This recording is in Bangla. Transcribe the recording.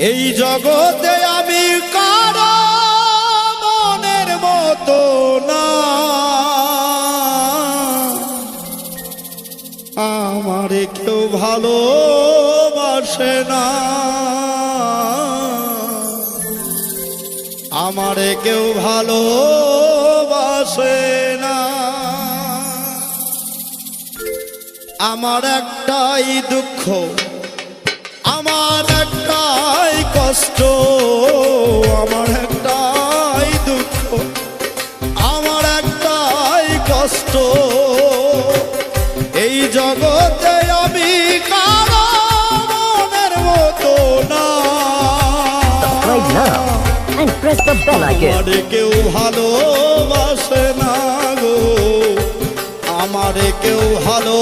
এই জগতে আমি কারো মনের মতো না, আমারে কেউ ভালোবাসে না, আমারে কেউ ভালোবাসে না। আমার একটাই দুঃখ, আমার একটাই কষ্ট, আমার একটাই দুঃখ, আমার একটাই কষ্ট। এই জগতে আমি কারো মনের মতো না, আমারে কেউ ভালোবাসে না গো, আমারে কেউ ভালো